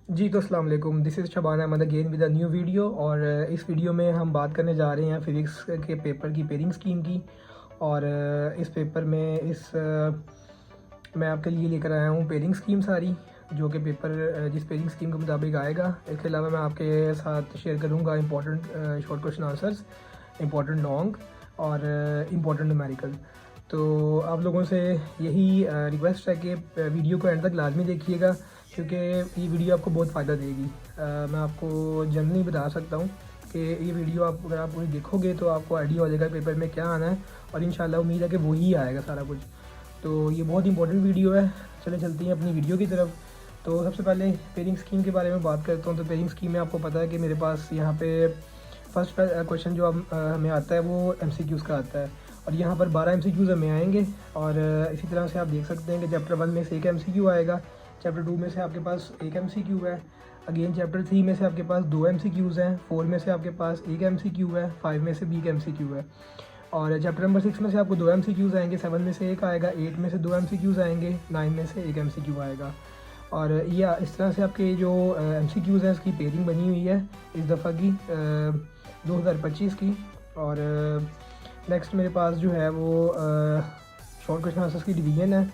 जी तो अस्सलाम वालेकुम, this is Shaban Ahmed again with a new video. और इस वीडियो में हम बात करने जा रहे हैं फ़िज़िक्स के पेपर की पेयरिंग स्कीम की। और इस पेपर में मैं आपके लिए लेकर आया हूँ पेयरिंग स्कीम सारी, जो कि पेपर जिस पेयरिंग स्कीम के मुताबिक आएगा। इसके अलावा मैं आपके साथ शेयर करूँगा important short question answers, important long और इंपॉर्टेंट न्यूमेरिकल। तो आप लोगों से यही रिक्वेस्ट है कि वीडियो को एंड तक लाजमी देखिएगा, क्योंकि ये वीडियो आपको बहुत फ़ायदा देगी। मैं आपको जनरली बता सकता हूँ कि ये वीडियो अगर आप पूरी देखोगे तो आपको आइडिया हो जाएगा पेपर में क्या आना है, और इंशाल्लाह उम्मीद है कि वही आएगा सारा कुछ। तो ये बहुत इंपॉर्टेंट वीडियो है। चले चलते हैं अपनी वीडियो की तरफ। तो सबसे पहले पेयरिंग स्कीम के बारे में बात करता हूँ। तो पेयरिंग स्कीम में आपको पता है कि मेरे पास यहाँ पे फर्स्ट क्वेश्चन जो हमें आता है वो MCQs का आता है, और यहाँ पर 12 MCQs हमें आएंगे। और इसी तरह से आप देख सकते हैं कि चैप्टर 1 में से एक MCQ आएगा, चैप्टर 2 में से आपके पास एक MCQ है, अगेन चैप्टर 3 में से आपके पास 2 MCQs हैं, 4 में से आपके पास एक MCQ है, 5 में से भी एक MCQ है, और चैप्टर नंबर 6 में से आपको 2 MCQs आएंगे, 7 में से एक आएगा, 8 में से 2 MCQs आएंगे, 9 में से एक MCQ आएगा। और या इस तरह से आपके जो MCQs हैं इसकी पेयरिंग बनी हुई है इस दफ़ा की 2025 की। और नेक्स्ट मेरे पास जो है वो शॉर्ट क्वेश्चन आंसर्स की डिवीजन है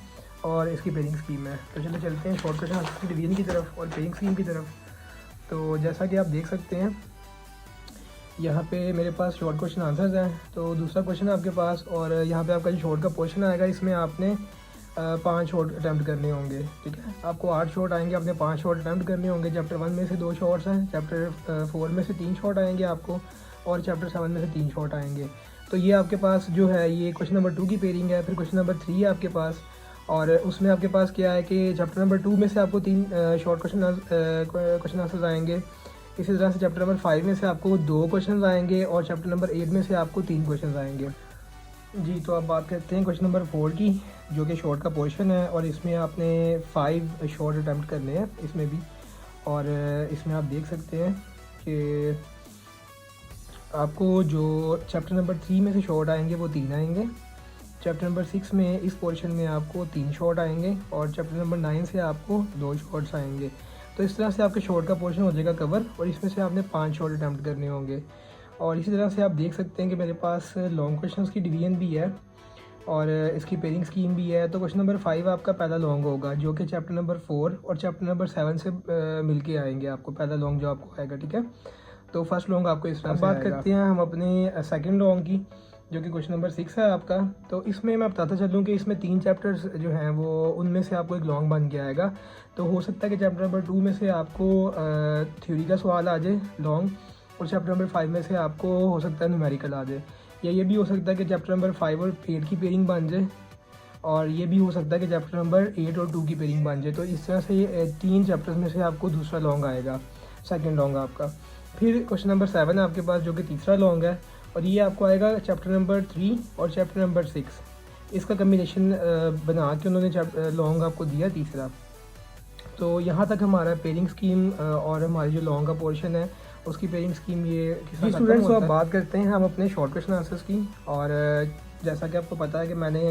और इसकी पेयरिंग स्कीम है। तो चलो चलते हैं शॉर्ट क्वेश्चन आंसर्स की डिवीजन की तरफ और पेयरिंग स्कीम की तरफ। तो जैसा कि आप देख सकते हैं यहाँ पे मेरे पास शॉर्ट क्वेश्चन आंसर्स हैं। तो दूसरा क्वेश्चन है आपके पास, और यहाँ पे आपका जो शॉर्ट का पोर्शन आएगा इसमें आपने 5 शॉर्ट अटैम्प्ट करने होंगे। ठीक है, आपको 8 शॉर्ट आएंगे, आपने 5 शॉर्ट अटैम्प्ट करने होंगे। चैप्टर 1 में से 2 शॉर्ट्स हैं, चैप्टर 4 में से 3 शॉर्ट आएंगे आपको, और चैप्टर 7 में से 3 शॉर्ट आएंगे। तो ये आपके पास जो है ये क्वेश्चन नंबर 2 की पेयरिंग है। फिर क्वेश्चन नंबर 3 है आपके पास, और उसमें आपके पास क्या है कि चैप्टर नंबर 2 में से आपको 3 शॉर्ट क्वेश्चन आंसर्स आएंगे। इसी तरह से चैप्टर नंबर 5 में से आपको 2 क्वेश्चन आएंगे, और चैप्टर नंबर 8 में से आपको 3 क्वेश्चन आएंगे। जी तो अब बात करते हैं क्वेश्चन नंबर 4 की, जो कि शॉर्ट का पोर्शन है, और इसमें आपने 5 शॉर्ट अटैम्प्ट करने हैं इसमें भी। और इसमें आप देख सकते हैं कि आपको जो चैप्टर नंबर 3 में से शॉर्ट आएंगे वो 3 आएंगे, चैप्टर नंबर 6 में इस पोर्शन में आपको 3 शॉर्ट आएंगे, और चैप्टर नंबर 9 से आपको 2 शॉर्ट्स आएंगे। तो इस तरह से आपके शॉर्ट का पोर्शन हो जाएगा कवर, और इसमें से आपने 5 शॉर्ट अटैम्प्ट करने होंगे। और इसी तरह से आप देख सकते हैं कि मेरे पास लॉन्ग क्वेश्चंस की डिवीजन भी है और इसकी पेयरिंग स्कीम भी है। तो क्वेश्चन नंबर 5 आपका पहला लॉन्ग होगा, जो कि चैप्टर नंबर 4 और चैप्टर नंबर 7 से मिलके आएंगे आपको, पहला लॉन्ग जो आपको आएगा। ठीक है, तो फर्स्ट लॉन्ग आपको इस तरह से बात करते हैं हम अपने सेकंड लॉन्ग की, जो कि क्वेश्चन नंबर 6 है आपका। तो इसमें मैं बताता चलूँ कि इसमें 3 चैप्टर्स जो हैं वो उनमें से आपको एक लॉन्ग बन के आएगा। तो हो सकता है कि चैप्टर नंबर 2 में से आपको थ्योरी का सवाल आ जाए लॉन्ग, और चैप्टर नंबर 5 में से आपको हो सकता है न्यूमेरिकल आ जाए, या ये भी हो सकता है कि चैप्टर नंबर 5 और 8 की पेयरिंग बन जाए, और ये भी हो सकता है कि चैप्टर नंबर 8 और 2 की पेयरिंग बन जाए। तो इस तरह से ये 3 चैप्टर्स में से आपको दूसरा लॉन्ग आएगा, सेकंड लॉन्ग आपका। फिर क्वेश्चन नंबर 7 है आपके पास, जो कि तीसरा लॉन्ग है, और ये आपको आएगा चैप्टर नंबर 3 और चैप्टर नंबर 6, इसका कम्बिनेशन बना के उन्होंने लॉन्ग आपको दिया तीसरा। तो यहाँ तक हमारा पेयरिंग स्कीम और हमारी जो लॉन्ग का पोर्शन है उसकी पेयरिंग स्कीम ये किसी स्टूडेंट्स को अब बात करते हैं हम अपने शॉर्ट क्वेश्चन आंसर्स की। और जैसा कि आपको पता है कि मैंने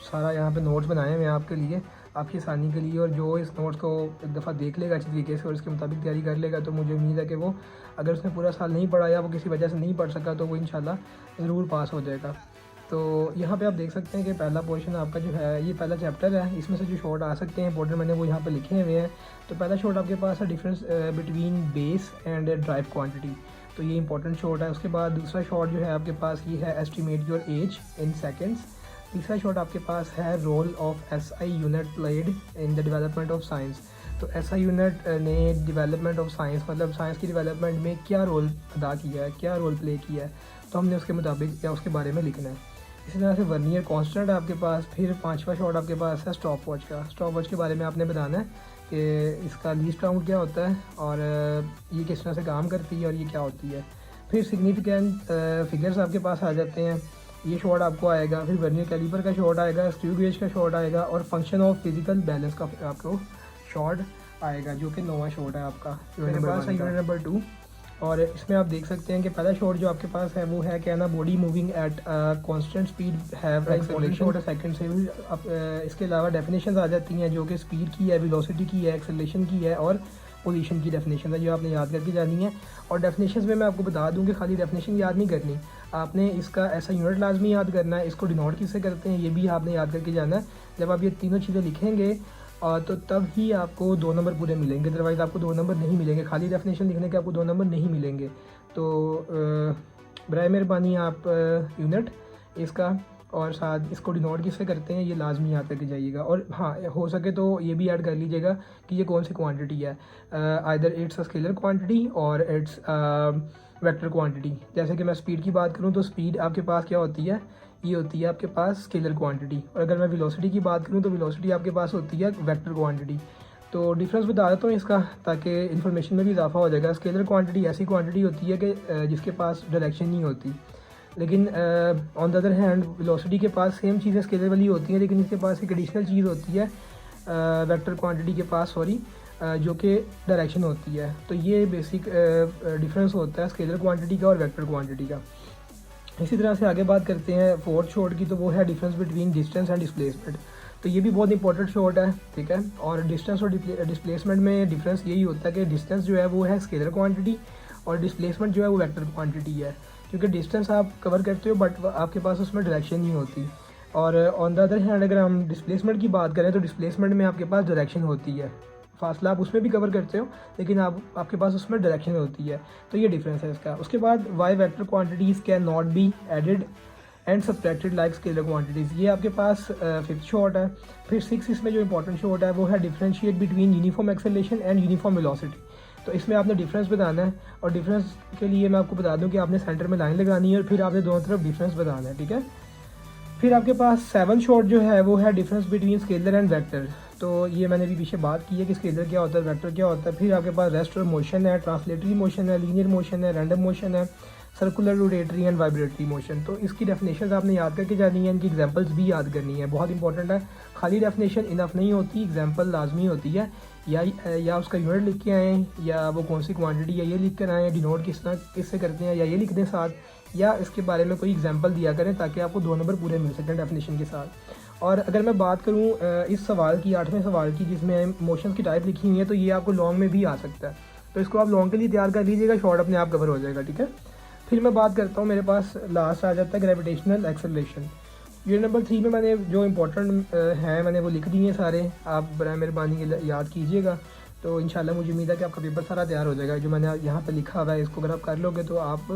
सारा यहाँ पे नोट्स बनाए हुए हैं आपके लिए, आपकी आसानी के लिए, और जो इस नोट्स को एक दफ़ा देख लेगा अच्छी तरीके से और इसके मुताबिक तैयारी कर लेगा, तो मुझे उम्मीद है कि वो अगर उसने पूरा साल नहीं पढ़ा या वो किसी वजह से नहीं पढ़ सका तो वो इंशाल्लाह ज़रूर पास हो जाएगा। तो यहाँ पे आप देख सकते हैं कि पहला पोर्शन आपका जो है ये पहला चैप्टर है, इसमें से जो शॉर्ट आ सकते हैं इंपॉर्टेंट मैंने वो यहाँ पे लिखे हुए हैं। तो पहला शॉर्ट आपके पास है difference between base and drive quantity, तो ये इंपॉर्टेंट शॉर्ट है। उसके बाद दूसरा शॉर्ट जो है आपके पास ये है estimate your age in seconds. तीसरा शॉर्ट आपके पास है role of SI unit played in the development of science. तो SI यूनिट ने डेवलपमेंट ऑफ साइंस मतलब साइंस की डेवलपमेंट में क्या रोल अदा किया है, क्या रोल प्ले किया है, तो हमने उसके मुताबिक या उसके बारे में लिखना है। इसी तरह से वर्नियर कांस्टेंट है आपके पास। फिर 5वां शॉर्ट आपके पास है स्टॉप वॉच का। स्टॉप वॉच के बारे में आपने बताना है कि इसका लीस्ट काउंट क्या होता है और ये किस तरह से काम करती है और ये क्या होती है। फिर सिग्निफिकेंट फिगर्स आपके पास आ जाते हैं, ये शॉर्ट आपको आएगा। फिर वर्नियर कैलिपर का शॉर्ट आएगा, स्क्रू गेज का शॉर्ट आएगा, और फंक्शन ऑफ फिजिकल बैलेंस का आपको शॉर्ट आएगा, जो कि 9वां शॉर्ट है आपका मेरे पास है यूनिट नंबर 2। और इसमें आप देख सकते हैं कि पहला शॉर्ट जो आपके पास है वो है क्या ना, body moving at constant speed have acceleration. Second से भी इसके अलावा डेफिनेशंस आ जाती हैं जो कि स्पीड की है, वेलोसिटी की है, एक्सेलरेशन की है और पोजीशन की डेफिनेशन है जो आपने याद करके जानी है। और डेफिनेशन में मैं आपको बता दूं कि खाली डेफिनेशन याद नहीं करनी, आपने इसका ऐसा यूनिट लाजमी याद करना है, इसको डिनोट किससे करते हैं ये भी आपने याद करके जाना है। जब आप ये तीनों चीज़ें लिखेंगे तो तब ही आपको 2 नंबर पूरे मिलेंगे, अदरवाइज़ आपको 2 नंबर नहीं मिलेंगे। खाली डेफिनेशन लिखने के आपको 2 नंबर नहीं मिलेंगे। तो बराए मेहरबानी आप यूनिट इसका और साथ इसको डिनोट किससे करते हैं ये लाजमी याद करके जाइएगा। और हाँ, हो सके तो ये भी ऐड कर लीजिएगा कि ये कौन सी क्वांटिटी है, either it's a scalar quantity और इट्स वेक्टर क्वांटिटी। जैसे कि मैं स्पीड की बात करूँ तो स्पीड आपके पास क्या होती है, ये होती है आपके पास स्केलर क्वांटिटी। और अगर मैं वेलोसिटी की बात करूँ तो वेलोसिटी आपके पास होती है वेक्टर क्वांटिटी। तो डिफरेंस बता देता हूँ इसका, ताकि इन्फॉर्मेशन में भी इजाफा हो जाएगा। स्केलर क्वांटिटी ऐसी क्वांटिटी होती है कि जिसके पास डायरेक्शन नहीं होती, लेकिन on the other hand velocity के पास सेम चीज़ें स्केलर वाली होती हैं, लेकिन इसके पास एक एडिशनल चीज़ होती है वेक्टर क्वांटिटी के पास, जो कि डायरेक्शन होती है। तो ये बेसिक डिफरेंस होता है स्केलर क्वांटिटी का और वेक्टर क्वांटिटी का। इसी तरह से आगे बात करते हैं फोर्थ शॉर्ट की, तो वो है difference between distance and displacement. तो ये भी बहुत इंपॉर्टेंट शॉर्ट है, ठीक है। और डिस्टेंस और डिस्प्लेसमेंट में डिफरेंस यही होता है कि डिस्टेंस जो है वो है स्केलर क्वांटिटी और डिस्प्लेसमेंट जो है वो वेक्टर क्वांटिटी है। क्योंकि डिस्टेंस आप कवर करते हो बट आपके पास उसमें डायरेक्शन नहीं होती। और ऑन द अदर हैंड अगर हम डिस्प्लेसमेंट की बात करें तो डिस्प्लेसमेंट में आपके पास डायरेक्शन होती है, फासला आप उसमें भी कवर करते हो लेकिन आपके पास उसमें डायरेक्शन होती है। तो ये डिफरेंस है इसका। उसके बाद why vector quantities can not be added and subtracted like scalar quantities, ये आपके पास फिफ्थ शॉर्ट है। फिर 6 इसमें जो इंपॉर्टेंट शॉर्ट है वो है differentiate between uniform acceleration and uniform velocity. तो इसमें आपने डिफरेंस बताना है, और डिफरेंस के लिए मैं आपको बता दूं कि आपने सेंटर में लाइन लगानी है और फिर आपने दोनों तरफ डिफरेंस बताना है, ठीक है। फिर आपके पास 7 शॉर्ट जो है वो है difference between scalar and vector. तो ये मैंने भी पीछे बात की है कि स्केलर क्या होता है, वेक्टर क्या होता है। फिर आपके पास रेस्ट और मोशन है, ट्रांसलेटरी मोशन है, लीनियर मोशन है, रैंडम मोशन है, circular, rotatory and vibratory motion. तो इसकी डेफिनेशन आपने याद करके जानी है, इनकी एग्जांपल्स भी याद करनी है, बहुत इंपॉर्टेंट है। खाली डेफिनेशन इनफ नहीं होती, एग्जांपल लाजमी होती है। या उसका यूनिट लिख के आएँ, या वो कौन सी क्वांटिटी है ये लिख कर आएँ, डिनोट किससे करते हैं या ये लिख दें साथ, या इसके बारे में कोई एग्जांपल दिया करें ताकि आपको 2 नंबर पूरे मिल सकें डेफिनेशन के साथ। और अगर मैं बात करूँ इस सवाल की, 8वें सवाल की, जिसमें मोशंस की टाइप लिखी हुई है, तो ये आपको लॉन्ग में भी आ सकता है। तो इसको आप लॉन्ग के लिए तैयार कर लीजिएगा, शॉर्ट अपने आप कवर हो जाएगा, ठीक है। फिर मैं बात करता हूँ, मेरे पास लास्ट आ जाता है ग्रेविटेशनल एक्सेलरेशन। यूनिट नंबर 3 में मैंने जो इंपॉर्टेंट हैं मैंने वो लिख दिए हैं सारे, आप बराए मेहरबानी के याद कीजिएगा। तो इंशाल्लाह मुझे उम्मीद है कि आपका पेपर सारा तैयार हो जाएगा। जो मैंने यहाँ पर लिखा हुआ है इसको अगर आप कर लोगे तो आप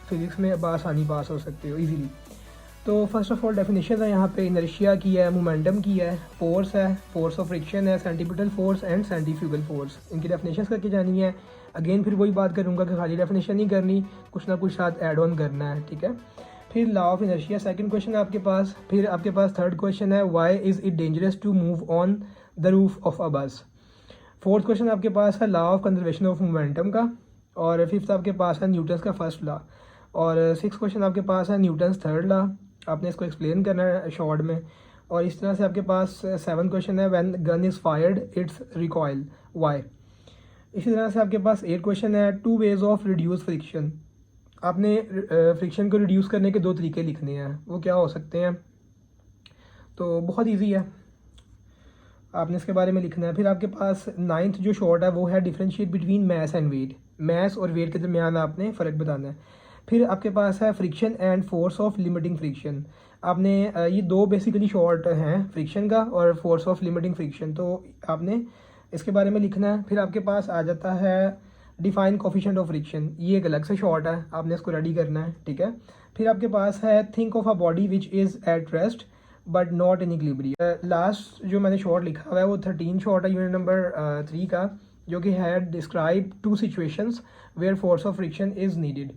फिज़िक्स में बआसानी पास हो सकते हो ईजीली। तो फर्स्ट ऑफ ऑल डेफिनेशन है यहाँ पे, इनर्शिया की है, मोमेंटम की है, फोर्स है, फोर्स ऑफ फ्रिक्शन है, centripetal force and centrifugal force. इनकी डेफिनेशन करके जानी है। अगेन फिर वही बात करूँगा कि खाली डेफिनेशन नहीं करनी, कुछ ना कुछ साथ ऐड ऑन करना है, ठीक है। फिर law of inertia second question है आपके पास। फिर आपके पास थर्ड क्वेश्चन है, why is it dangerous to move on the roof of a bus. Fourth question आपके पास है law of conservation of momentum का। और फिफ्थ आपके पास है न्यूटन्स का फर्स्ट लॉ। और सिक्स क्वेश्चन आपके पास है न्यूटन्स थर्ड लॉ, आपने इसको एक्सप्लेन करना है शॉर्ट में। और इस तरह से आपके पास 7 क्वेश्चन है, when gun is fired it's recoil why. इसी तरह से आपके पास 8 क्वेश्चन है, 2 वेज ऑफ रिड्यूस फ्रिक्शन। आपने फ्रिक्शन को रिड्यूस करने के 2 तरीके लिखने हैं, वो क्या हो सकते हैं। तो बहुत ईजी है, आपने इसके बारे में लिखना है। फिर आपके पास 9th जो शॉर्ट है वो है differentiate between mass and weight. Mass और वेट के दरमियान आपने फ़र्क बताना है। फिर आपके पास है friction and force of limiting friction. आपने ये 2 बेसिकली शॉर्ट हैं, फ्रिक्शन का और फोर्स ऑफ लिमिटिंग फ्रिक्शन, तो आपने इसके बारे में लिखना है। फिर आपके पास आ जाता है डिफाइन कोफिशिएंट ऑफ फ्रिक्शन, ये एक अलग से शॉर्ट है, आपने इसको रेडी करना है, ठीक है। फिर आपके पास है think of a body which is at rest but not in equilibrium. Last जो मैंने शॉर्ट लिखा हुआ है वो 13 शॉर्ट है यूनिट नंबर 3 का, जो कि है describe 2 situations where force of friction is needed.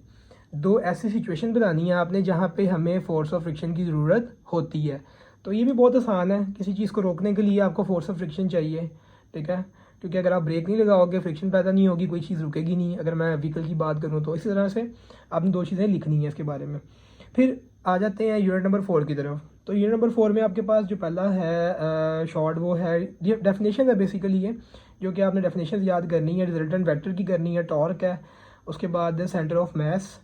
2 ऐसी सिचुएशन बनानी है आपने जहाँ पे हमें फोर्स ऑफ फ्रिक्शन की ज़रूरत होती है। तो ये भी बहुत आसान है, किसी चीज़ को रोकने के लिए आपको फोर्स ऑफ फ्रिक्शन चाहिए, ठीक है। क्योंकि अगर आप ब्रेक नहीं लगाओगे फ्रिक्शन पैदा नहीं होगी, कोई चीज़ रुकेगी नहीं। अगर मैं व्हीकल की बात करूँ तो इसी तरह से आपने 2 चीज़ें लिखनी है इसके बारे में। फिर आ जाते हैं यूनिट नंबर 4 की तरफ। तो यूनिट नंबर 4 में आपके पास जो पहला है शॉर्ट वो है, ये डेफिनेशन है बेसिकली ये, जो कि आपने डेफिनेशन याद करनी है। रिजल्टेंट वेक्टर की करनी है, टॉर्क है, उसके बाद centre of mass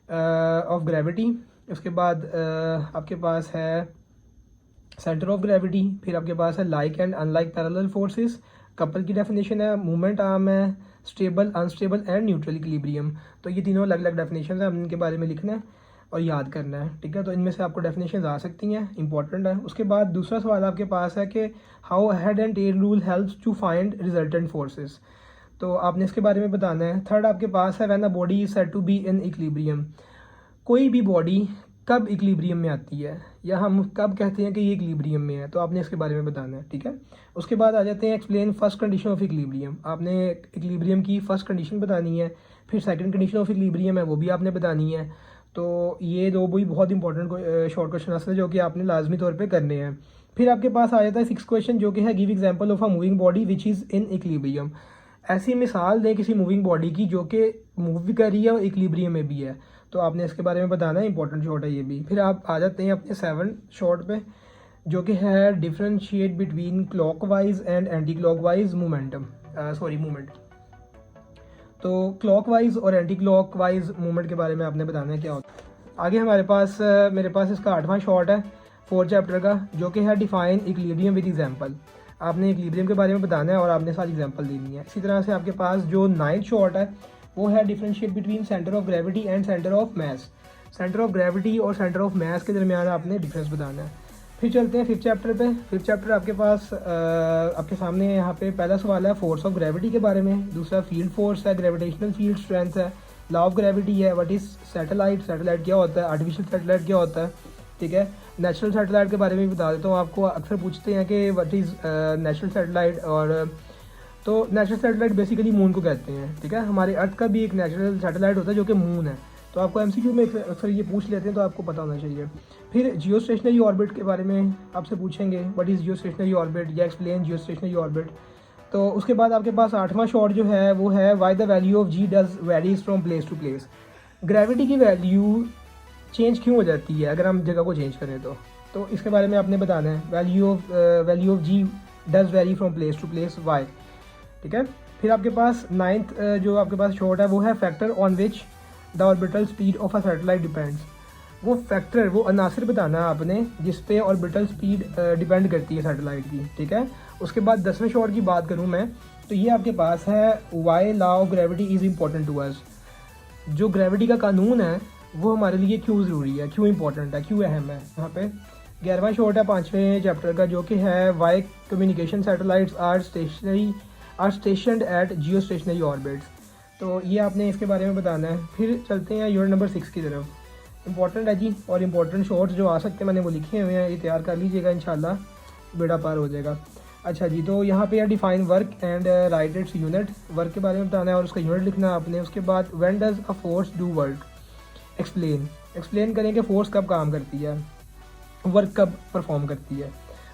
of gravity, उसके बाद आपके पास है सेंटर ऑफ ग्रेविटी, फिर आपके पास है like and unlike parallel forces, couple की डेफिनेशन है, मूवमेंट आर्म है, stable, unstable and neutral equilibrium. तो ये तीनों अलग अलग डेफिनेशन है, हमने इनके बारे में लिखना है और याद करना है, ठीक है। तो इनमें से आपको डेफिनेशन आ सकती हैं, इंपॉर्टेंट है। उसके बाद दूसरा सवाल आपके पास है कि how head and tail rule helps to find resultant forces, तो आपने इसके बारे में बताना है। थर्ड आपके पास है when a body is said to be in equilibrium, कोई भी बॉडी कब इक्विलिब्रियम में आती है या हम कब कहते हैं कि ये इक्विलिब्रियम में है, तो आपने इसके बारे में बताना है, ठीक है। उसके बाद आ जाते हैं explain first condition of equilibrium, आपने इक्विलिब्रियम की फर्स्ट कंडीशन बतानी है। फिर सेकंड कंडीशन ऑफ इक्विलिब्रियम है वो भी आपने बतानी है। तो ये दो भी बहुत इंपॉर्टेंट शॉर्ट क्वेश्चन आंसर है जो कि आपने लाजमी तौर पर करने हैं। फिर आपके पास आ जाता है 6 क्वेश्चन जो कि है give example of a moving body which is in equilibrium, ऐसी मिसाल दें किसी मूविंग बॉडी की जो कि मूव भी कर रही है और इक्विलिब्रियम में भी है, तो आपने इसके बारे में बताना है, इंपॉर्टेंट शॉर्ट है ये भी। फिर आप आ जाते हैं अपने 7 शॉर्ट पे जो कि है differentiate between clockwise and anti clockwise movement. तो क्लॉकवाइज और एंटी क्लॉकवाइज मूवमेंट के बारे में आपने बताना है क्या होता है। आगे हमारे पास मेरे पास इसका 8वां शॉर्ट है 4 चैप्टर का जो कि है डिफाइन इक्विलिब्रियम विद एग्जाम्पल, आपने इक्विलिब्रियम के बारे में बताना है और आपने सारी एग्जाम्पल देनी है। इसी तरह से आपके पास जो 9th शॉर्ट है वो है differentiate between centre of gravity and centre of mass, centre of gravity और सेंटर ऑफ मास के दरमियान आपने डिफरेंस बताना है। फिर चलते हैं 5th चैप्टर पे। 5th चैप्टर आपके पास आपके सामने यहाँ पे पहला सवाल है फोर्स ऑफ ग्रेविटी के बारे में, दूसरा फील्ड फोर्स है, ग्रेविटेशनल फील्ड स्ट्रेंथ है, लॉ ऑफ ग्रेविटी है, व्हाट इज सैटेलाइट, सैटेलाइट क्या होता है, आर्टिफिशियल सैटेलाइट क्या होता है, ठीक है। नेचुरल सैटेलाइट के बारे में भी बता देता हूँ आपको, अक्सर पूछते हैं कि व्हाट इज़ नेचुरल सैटेलाइट, और तो नेचुरल सैटेलाइट बेसिकली मून को कहते हैं, ठीक है। हमारे अर्थ का भी एक नेचुरल सैटेलाइट होता है जो कि मून है, तो आपको एमसीक्यू में अक्सर ये पूछ लेते हैं तो आपको पता होना चाहिए। फिर जियो स्टेशनरी ऑर्बिट के बारे में आपसे पूछेंगे, what is Jio stationery orbit या एक्सप्लेन जियो स्टेशनरी ऑर्बिट। तो उसके बाद आपके पास 8वां शॉर्ट जो है वो है why the value of g does varies from place to place, gravity की वैल्यू चेंज क्यों हो जाती है अगर हम जगह को चेंज करें तो इसके बारे में आपने बताना है, value of g does vary from place to place why, ठीक है। फिर आपके पास 9th जो आपके पास शॉर्ट है वो है factor on which the orbital speed of a satellite depends, वो फैक्टर वो अनासर बताना है आपने जिस पे ऑर्बिटल स्पीड डिपेंड करती है सैटेलाइट की, ठीक है। उसके बाद 10वें शॉर्ट की बात करूँ मैं तो ये आपके पास है why law of gravity is important to us, जो ग्रेविटी का कानून है वो हमारे लिए क्यों ज़रूरी है, क्यों इंपॉर्टेंट है, क्यों अहम है। यहाँ पे 11वां शॉर्ट है 5वें चैप्टर का जो कि है why communication satellites are stationed at geostationary orbits, तो ये आपने इसके बारे में बताना है। फिर चलते हैं यूनिट नंबर 6 की तरफ, इंपॉर्टेंट है जी, और इंपॉर्टेंट शॉर्ट्स जो आ सकते हैं मैंने वो लिखे हुए हैं, ये तैयार कर लीजिएगा, इंशाल्लाह बेड़ा पार हो जाएगा। अच्छा जी, तो यहाँ पे define work and right its unit, work के बारे में बताना है और उसका यूनिट लिखना है आपने। उसके बाद when does a force do work, explain करें कि फोर्स कब काम करती है, वर्क कब परफॉर्म करती है।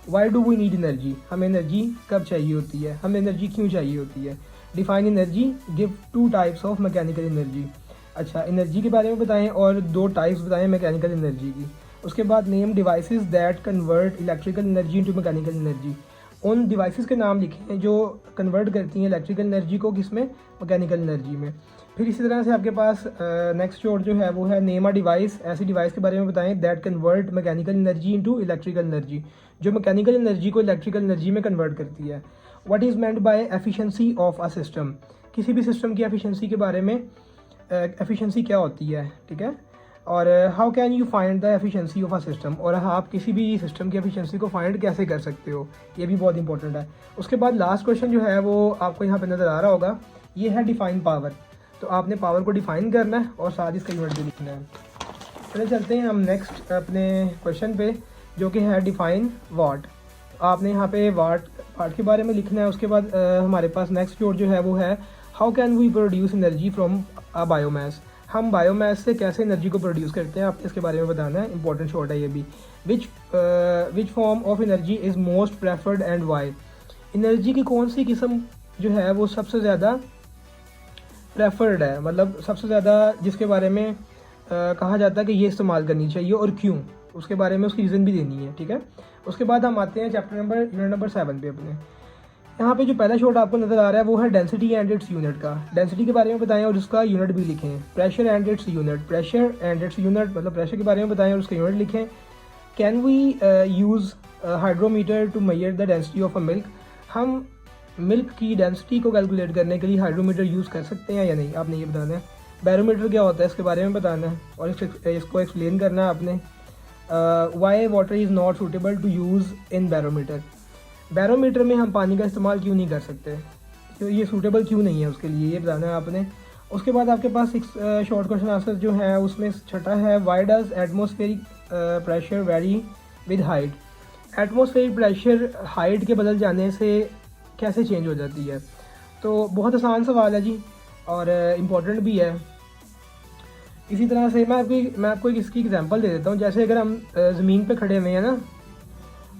Why do we need energy, हमें एनर्जी कब चाहिए होती है, हमें एनर्जी क्यों चाहिए होती है। Define energy, give 2 types of mechanical energy, अच्छा एनर्जी के बारे में बताएं और 2 टाइप्स बताएं मैकेनिकल एनर्जी की। उसके बाद name devices that convert electrical energy into mechanical energy, उन डिवाइसेस के नाम लिखें जो कन्वर्ट करती हैं इलेक्ट्रिकल एनर्जी को किसमें, मैकेनिकल एनर्जी में। फिर इसी तरह से आपके पास नेक्स्ट शॉर्ट जो है वो है नेम अ डिवाइस, ऐसी डिवाइस के बारे में बताएं that convert mechanical energy into electrical energy, जो मैकेनिकल एनर्जी को इलेक्ट्रिकल एनर्जी में कन्वर्ट करती है। What is meant bye efficiency of a system, किसी भी सिस्टम की एफिशिएंसी के बारे में, एफिशिएंसी क्या होती है, ठीक है। और how can you find the efficiency of a system, और आप किसी भी सिस्टम की एफिशिएंसी को फाइंड कैसे कर सकते हो, ये भी बहुत इंपॉर्टेंट है। उसके बाद लास्ट क्वेश्चन जो है वो आपको यहाँ पे नज़र आ रहा होगा, ये है डिफाइन पावर, तो आपने पावर को डिफाइन करना है और साथ ही इसका यूनिट भी लिखना है। चलिए चलते हैं हम नेक्स्ट अपने क्वेश्चन पे जो कि है डिफाइन वाट, आपने यहाँ पे वाट के बारे में लिखना है। उसके बाद हमारे पास नेक्स्ट शॉर्ट जो है वो है how can we produce energy from a biomass, हम बायोमास से कैसे एनर्जी को प्रोड्यूस करते हैं, आपने इसके बारे में बताना है, इंपॉर्टेंट शॉर्ट है ये भी। Which form of energy is most preferred and why, energy की कौन सी किस्म जो है वो सबसे ज़्यादा प्रेफर्ड है, मतलब सबसे ज़्यादा जिसके बारे में कहा जाता है कि ये इस्तेमाल करनी चाहिए और क्यों, उसके बारे में उसकी रीज़न भी देनी है, ठीक है। उसके बाद हम आते हैं यूनिट नंबर 7 पे अपने। यहाँ पे जो पहला शॉर्ट आपको नज़र आ रहा है वो है डेंसिटी एंड इट्स यूनिट का, डेंसिटी के बारे में बताएं और उसका यूनिट भी लिखें। Pressure and its unit, pressure and its unit मतलब प्रेशर के बारे में बताएं और उसका यूनिट लिखें। Can we use hydrometer to measure the density of a milk, हम मिल्क की डेंसिटी को कैलकुलेट करने के लिए हाइड्रोमीटर यूज़ कर सकते हैं या नहीं, आपने ये बताना है। बैरोमीटर क्या होता है इसके बारे में बताना है और इसको एक्सप्लेन करना है आपने। Why water is not suitable to use in barometer, barometer में हम पानी का इस्तेमाल क्यों नहीं कर सकते, तो ये सूटेबल क्यों नहीं है उसके लिए, ये बताना है आपने। उसके बाद आपके पास 6 शॉर्ट क्वेश्चन आंसर जो है उसमें छठा है, why does atmospheric pressure very with height, atmospheric pressure height के बदल जाने से कैसे चेंज हो जाती है। तो बहुत आसान सवाल है जी और इम्पोर्टेंट भी है। इसी तरह से मैं आपको इसकी एग्जांपल दे देता हूँ। जैसे अगर हम ज़मीन पे खड़े हुए हैं ना,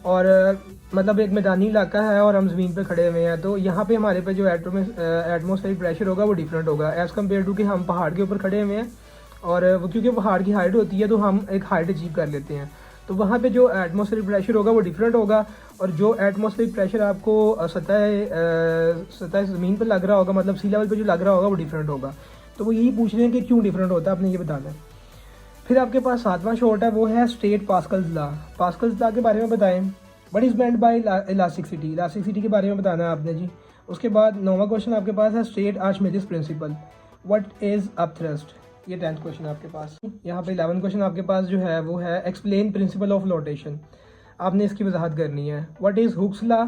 और मतलब एक मैदानी इलाका है और हम ज़मीन पे खड़े हुए हैं, तो यहाँ पे हमारे पे जो एटमॉस्फेरिक प्रेशर होगा वो डिफरेंट होगा एज़ कम्पेयर टू कि हम पहाड़ के ऊपर खड़े हुए हैं, और वो क्योंकि पहाड़ की हाइट होती है तो हम एक हाइट अचीव कर लेते हैं, तो वहाँ पे जो एटमॉस्फेरिक प्रेशर होगा वो डिफरेंट होगा। और जो एटमॉस्फेरिक प्रेशर आपको सतह ज़मीन पर लग रहा होगा, मतलब सी लेवल पे जो लग रहा होगा वो डिफरेंट होगा। तो वो यही पूछ रहे हैं कि क्यों डिफरेंट होता है, आपने ये बताना है। फिर आपके पास 7वां शॉर्ट है, वो है state Pascal's law. Pascal's law के बारे में बताएं। What is meant by elasticity, elasticity के बारे में बताना है आपने जी। उसके बाद 9वां क्वेश्चन आपके पास है state Archimedes principle, what is upthrust, ये 10th क्वेश्चन आपके पास। यहाँ पे 11th क्वेश्चन आपके पास जो है वो है एक्सप्लेन प्रिंसिपल ऑफ फ्लोटेशन, आपने इसकी वजाहत करनी है। What is Hooke's law,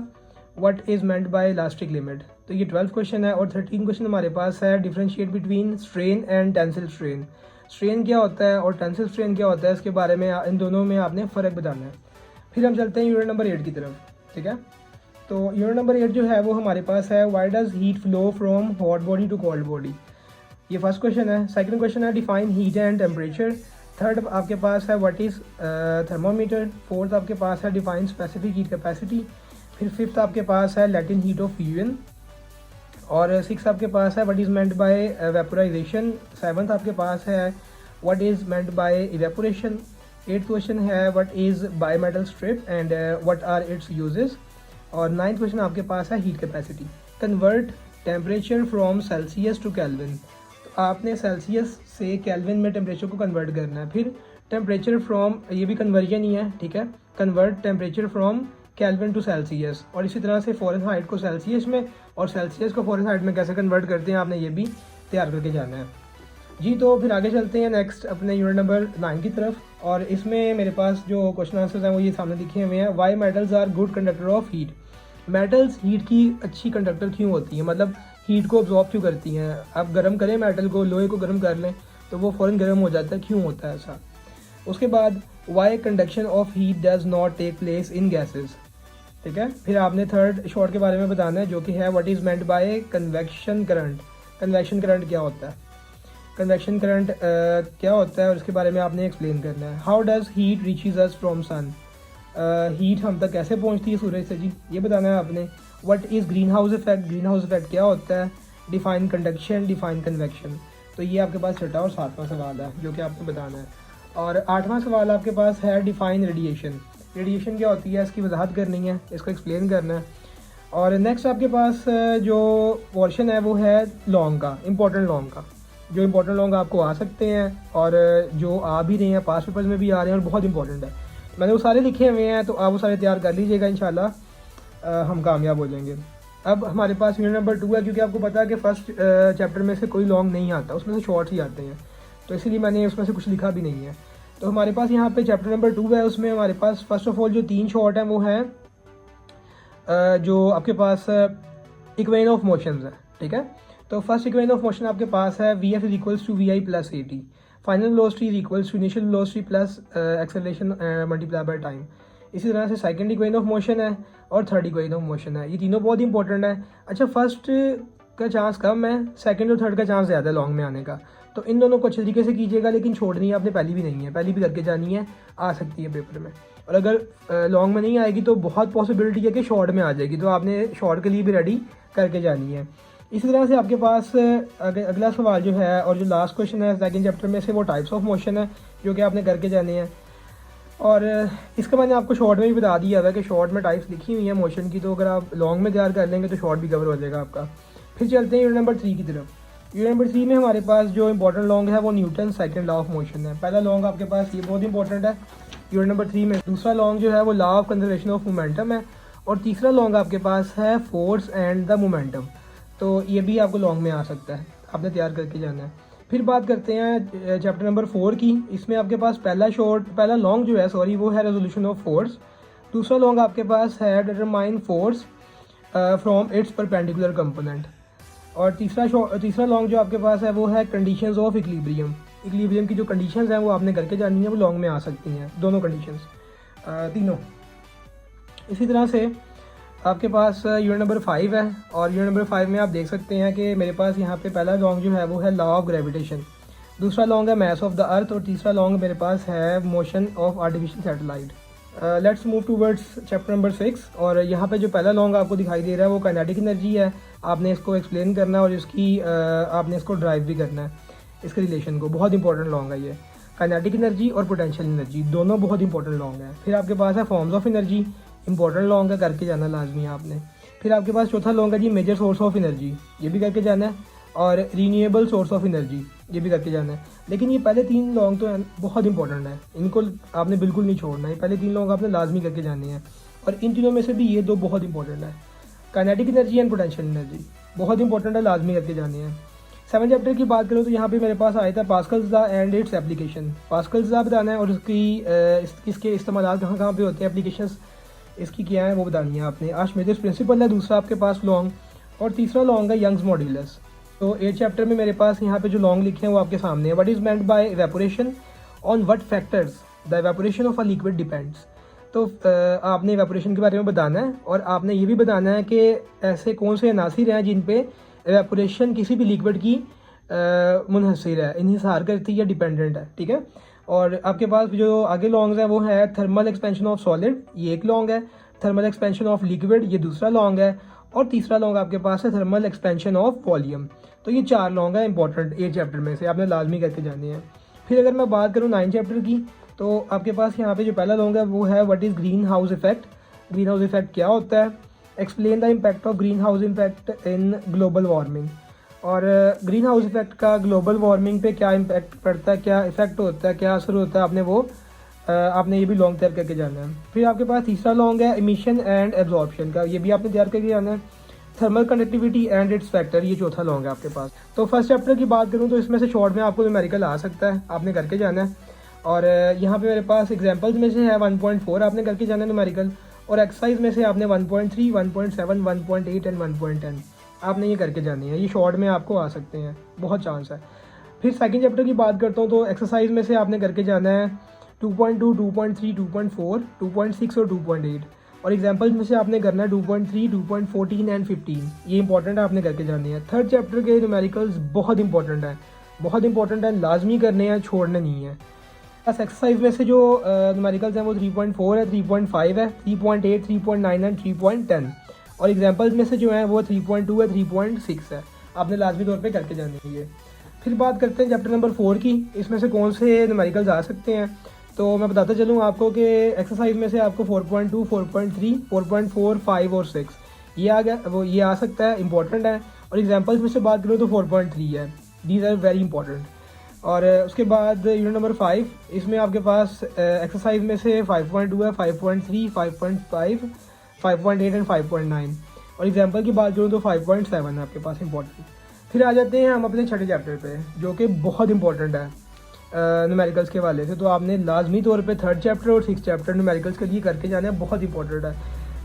what is meant bye elastic limit, तो ये 12th क्वेश्चन है। और 13th क्वेश्चन हमारे पास है differentiate between strain and tensile strain, strain क्या होता है और टेंसिल स्ट्रेन क्या होता है, इसके बारे में इन दोनों में आपने फ़र्क बताना है। फिर हम चलते हैं यूनिट नंबर 8 की तरफ, ठीक है। तो यूनिट नंबर 8 जो है वो हमारे पास है why does heat flow from hot body to cold body, ये फर्स्ट क्वेश्चन है। सेकंड क्वेश्चन है define heat and temperature. Third आपके पास है व्हाट इज़ थर्मोमीटर। फोर्थ आपके पास है डिफाइन स्पेसिफिक हीट कैपेसिटी। फिर फिफ्थ आपके पास है लैटिन हीट ऑफ फ्यूजन। और 6 आपके पास है what is meant by vaporization. 7th आपके पास है what is meant by evaporation. 8th question है what is bimetal strip and what are its uses. और 9th क्वेश्चन आपके पास है heat capacity. Convert temperature from Celsius to Kelvin, तो आपने सेल्सियस से केल्विन में टेम्परेचर को कन्वर्ट करना है। फिर टेम्परेचर फ्रॉम, ये भी कन्वर्जन ही है, ठीक है। Convert temperature from Kelvin to Celsius, और इसी तरह से फ़ारेनहाइट को सेल्सियस में और सेल्सियस को फ़ारेनहाइट में कैसे कन्वर्ट करते हैं, आपने ये भी तैयार करके जाना है जी। तो फिर आगे चलते हैं नेक्स्ट अपने यूनिट नंबर 9 की तरफ, और इसमें मेरे पास जो क्वेश्चन आंसर्स हैं वो ये सामने लिखे हुए हैं। Why metals are good conductor of heat, metals heat की अच्छी कंडक्टर क्यों होती हैं, मतलब हीट को अब्जॉर्ब क्यों करती हैं। आप गर्म करें मेटल को, लोहे को गर्म कर लें तो वो फ़ौरन गर्म हो जाता है, क्यों होता है ऐसा। उसके बाद why conduction of heat does not take place in gases, ठीक है। फिर आपने थर्ड शॉर्ट के बारे में बताना है जो कि है what is meant bye convection current. Convection current क्या होता है, कन्वेक्शन करंट क्या होता है और इसके बारे में आपने एक्सप्लेन करना है। How does heat reaches us from sun, heat हम तक कैसे पहुंचती है सूरज से जी, ये बताना है आपने। What is green house effect, green house effect क्या होता है। Define conduction, define convection. तो ये आपके पास 6वां और 7वां सवाल है जो कि आपको बताना है। और 8वां सवाल आपके पास है डिफाइन रेडिएशन, रेडिएशन क्या होती है इसकी वजाहत करनी है, इसको एक्सप्लेन करना है। और नेक्स्ट आपके पास जो पोर्शन है वो है लॉन्ग का, इंपॉर्टेंट लॉन्ग का। जो इंपॉर्टेंट लॉन्ग आपको आ सकते हैं और जो आ भी रहे हैं, पास पेपर्स में भी आ रहे हैं और बहुत इंपॉर्टेंट है, मैंने वो सारे लिखे हुए हैं, तो आप वो सारे तैयार कर लीजिएगा, इंशाल्लाह हम कामयाब हो जाएंगे। अब हमारे पास यूनिट नंबर 2 है, क्योंकि आपको पता है कि फर्स्ट चैप्टर में से कोई लॉन्ग नहीं आता, उसमें से शॉर्ट्स ही आते हैं, तो इसीलिए मैंने उसमें से कुछ लिखा भी नहीं है। तो हमारे पास यहाँ पे चैप्टर नंबर 2 है, उसमें हमारे पास फर्स्ट ऑफ ऑल जो 3 शॉर्ट हैं वो हैं जो आपके पास इक्वेशन ऑफ मोशंस है, ठीक है। तो फर्स्ट इक्वेशन ऑफ मोशन आपके पास है v f is equals to v i plus a t, final velocity is equals to initial velocity plus acceleration multiply by time. इसी तरह से सेकंड इक्वेशन ऑफ मोशन है और थर्ड इक्वेशन ऑफ मोशन है, ये तीनों बहुत इंपॉर्टेंट है। अच्छा, फर्स्ट का चांस कम है, सेकंड और थर्ड का चांस ज़्यादा है लॉन्ग में आने का, तो इन दोनों को अच्छे तरीके से कीजिएगा, लेकिन छोड़नी है आपने पहली भी नहीं है, पहली भी करके जानी है, आ सकती है पेपर में। और अगर लॉन्ग में नहीं आएगी तो बहुत पॉसिबिलिटी है कि शॉर्ट में आ जाएगी, तो आपने शॉर्ट के लिए भी रेडी करके जानी है। इसी तरह से आपके पास अगला सवाल जो है और जो लास्ट क्वेश्चन है सेकंड चैप्टर में से, वो टाइप्स ऑफ मोशन है जो कि आपने करके जाने हैं। और इसका मैंने आपको शॉर्ट में भी बता दिया है कि शॉर्ट में टाइप्स लिखी हुई है मोशन की, तो अगर आप लॉन्ग में तैयार कर लेंगे तो शॉर्ट भी कवर हो जाएगा आपका। फिर चलते हैं यूनिट नंबर 3 की तरफ। यूनिट नंबर 3 में हमारे पास जो इंपॉर्टेंट लॉन्ग है वो Newton second law of motion है। पहला लॉन्ग आपके पास ये बहुत इंपॉर्टेंट है यूनिट नंबर 3 में। दूसरा लॉन्ग जो है वो law of conservation of momentum है, और तीसरा लॉन्ग आपके पास है फोर्स एंड द मोमेंटम, तो ये भी आपको लॉन्ग में आ सकता है, आपने तैयार करके जाना है। फिर बात करते हैं चैप्टर नंबर 4 की। इसमें आपके पास पहला लॉन्ग जो है सॉरी वो है रेजोल्यूशन ऑफ फोर्स। दूसरा लॉन्ग आपके पास है determine force from its perpendicular component. और तीसरा लॉन्ग जो आपके पास है वो है कंडीशंस ऑफ इक्विलिब्रियम की जो कंडीशंस हैं वो आपने करके जानी है, वो लॉन्ग में आ सकती हैं दोनों कंडीशंस तीनों। इसी तरह से आपके पास यूनिट नंबर 5 है, और यूनिट नंबर 5 में आप देख सकते हैं कि मेरे पास यहाँ पे पहला लॉन्ग जो है वो है लॉ ऑफ ग्रेविटेशन, दूसरा लॉन्ग है मास ऑफ द अर्थ, और तीसरा लॉन्ग मेरे पास है motion of artificial satellite. Let's move towards chapter number 6। और यहाँ पे जो पहला लॉन्ग आपको दिखाई दे रहा है वो काइनेटिक एनर्जी है। आपने इसको एक्सप्लेन करना है और इसकी आपने इसको ड्राइव भी करना है, इसके रिलेशन को। बहुत इंपॉर्टेंट लॉन्ग है ये, काइनेटिक एनर्जी और पोटेंशियल एनर्जी दोनों बहुत इंपॉर्टेंट लॉन्ग है। फिर आपके पास है forms of energy, important long है, करके जाना लाजमी है आपने। फिर आपके पास चौथा लॉन्ग है जी मेजर सोर्स ऑफ एनर्जी, ये भी करके जाना है, और रीन्यूएबल सोर्स ऑफ एनर्जी ये भी करके जाना है। लेकिन ये पहले 3 लॉन्ग तो बहुत इंपॉर्टेंट है, इनको आपने बिल्कुल नहीं छोड़ना है, पहले 3 लॉन्ग आपने लाजमी करके जाने हैं। और इन तीनों में से भी ये 2 बहुत इंपॉर्टेंट है, kinetic energy and potential energy बहुत इंपॉर्टेंट है, लाजमी करके जाने हैं। 7 चैप्टर की बात करूँ तो यहाँ पे मेरे पास आया था Pascal's law and its application. Pascal's law बताना है और इसके इस्तेमाल कहाँ कहाँ पे होते हैं, एप्लीकेशंस इसकी क्या है वो बतानी है आपने। आर्किमिडीज प्रिंसिपल है दूसरा आपके पास लॉन्ग, और तीसरा लॉन्ग है यंग्स मॉड्यूलस। तो 8 चैप्टर में मेरे पास यहाँ पे जो लॉन्ग लिखे हैं वो आपके सामने है। What is meant by evaporation, on what factors the evaporation of a liquid depends. तो आपने इवेपोरेशन के बारे में बताना है, और आपने ये भी बताना है कि ऐसे कौन से अनासिर हैं जिन पे इवेपोरेशन किसी भी लिक्विड की मुनहसर है, इन्हिसार करती है या डिपेंडेंट है, ठीक है। और आपके पास जो आगे लॉन्ग्स हैं वो है थर्मल एक्सपेंशन ऑफ सॉलिड, ये एक लॉन्ग है, थर्मल एक्सपेंशन ऑफ लिक्विड ये दूसरा लॉन्ग है, और तीसरा लॉन्ग आपके पास है थर्मल एक्सपेंशन ऑफ वॉल्यूम। तो ये 4 लॉन्ग है इंपॉर्टेंट 8 चैप्टर में से, आपने लाजमी करके जाने हैं। फिर अगर मैं बात करूँ 9 चैप्टर की, तो आपके पास यहाँ पे जो पहला लॉन्ग है वो है what is green house effect. Green house effect क्या होता है, explain the impact of green house effect in global warming. और ग्रीन हाउस इफेक्ट का ग्लोबल वार्मिंग पे क्या इम्पैक्ट पड़ता है, क्या इफेक्ट होता है, क्या असर होता है, आपने ये भी लॉन्ग तैयार करके जाना है। फिर आपके पास तीसरा लॉन्ग है इमिशन एंड एब्जॉर्प्शन का, ये भी आपने तैयार करके जाना है। Thermal conductivity and it's factor ये चौथा लॉन्ग है आपके पास। तो फर्स्ट चैप्टर की बात करूँ तो इसमें से शॉर्ट में आपको न्यूमेरिकल आ सकता है, आपने करके जाना है। और यहाँ पे मेरे पास एग्जांपल्स में से है 1.4 आपने करके जाना है न्यूमेरिकल, और एक्सरसाइज में से आपने 1.3, 1.7, 1.8 एंड 1.10 आपने ये करके जानी है। ये शॉर्ट में आपको आ सकते हैं, बहुत चांस है। फिर सेकंड चैप्टर की बात करता हूँ तो एक्सरसाइज में से आपने करके जाना है 2.2, 2.3, 2.4, 2.6 और 2.8, और एग्जांपल्स में से आपने करना है 2.3, 2.14 एंड 15। ये इंपॉर्टेंट है, आपने करके जानी है। थर्ड चैप्टर के न्यूमेरिकल्स बहुत इंपॉर्टेंट है, लाजमी करने हैं, छोड़ने नहीं है। बस एक्सरसाइज में से जो न्यूमेरिकल्स हैं वो 3.4 है, 3.5 है, 3.8, 3.9 एंड 3.10, और एग्जांपल्स में से जो है वो 3.2 है, 3.6 है, आपने लाजमी तौर पे करके जानी है। फिर बात करते हैं चैप्टर नंबर 4 की, इसमें से कौन से न्यूमेरिकल्स आ सकते हैं। तो मैं बताता चलूँ आपको कि एक्सरसाइज में से आपको 4.2, 4.3, 4.4, 5 और 6 ये आ गया, वो ये आ सकता है, इंपॉर्टेंट है। और एग्जांपल्स में से बात करूँ तो 4.3 है, दीज आर वेरी इंपॉर्टेंट। और उसके बाद यूनिट नंबर 5, इसमें आपके पास एक्सरसाइज में से 5.2 है, 5.3, 5.5, 5.8 एंड 5.9, और एग्जांपल की बात करूँ तो 5.7 है आपके पास इंपॉर्टेंट। फिर आ जाते हैं हम अपने छठे चैप्टर पे, जो कि बहुत इंपॉर्टेंट है न्यूमेरिकल्स के वाले से। तो आपने लाजमी तौर पे 3rd चैप्टर और 6th चैप्टर न्यूमेरिकल्स के लिए करके जाना है, बहुत इंपॉर्टेंट है।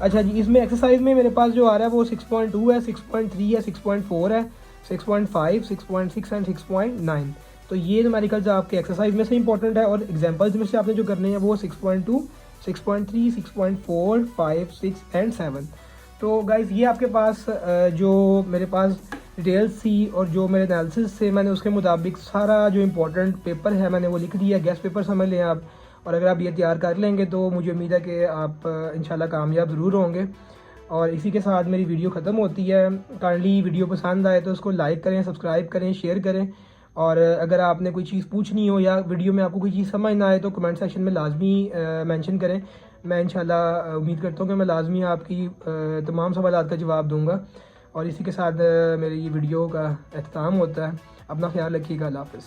अच्छा जी, इसमें एक्सरसाइज में मेरे पास जो आ रहा है वो 6.2 है, 6.3 है, 6.4 है, 6.5, 6.6 एंड 6.9। तो ये न्यूमेरिकल्स आपके एक्सरसाइज में से इंपॉर्टेंट है, और एग्जांपल्स में से आपने जो करने हैं वो 6.2, 6.3, 6.4, 5, 6 एंड 7। तो गाइज़ ये आपके पास जो मेरे पास डिटेल्स थी और जो मेरे एनालिसिस थे, मैंने उसके मुताबिक सारा जो इम्पोर्टेंट पेपर है मैंने वो लिख दिया। गेस्ट पेपर समझ लें आप, और अगर आप ये तैयार कर लेंगे तो मुझे उम्मीद है कि आप इंशाल्लाह कामयाब ज़रूर होंगे। और इसी के साथ मेरी वीडियो ख़त्म होती है। काइंडली वीडियो पसंद आए तो उसको लाइक करें, सब्सक्राइब करें, शेयर करें। और अगर आपने कोई चीज़ पूछनी हो या वीडियो में आपको कोई चीज़ समझ ना आए तो कमेंट सेक्शन में लाजमी मेंशन करें। मैं इंशाल्लाह उम्मीद करता हूँ कि मैं लाजमी आपकी तमाम सवालात का जवाब दूँगा। और इसी के साथ मेरी ये वीडियो का अख्ताम होता है। अपना ख्याल रखिएगा। अल्लाह हाफ़िज़।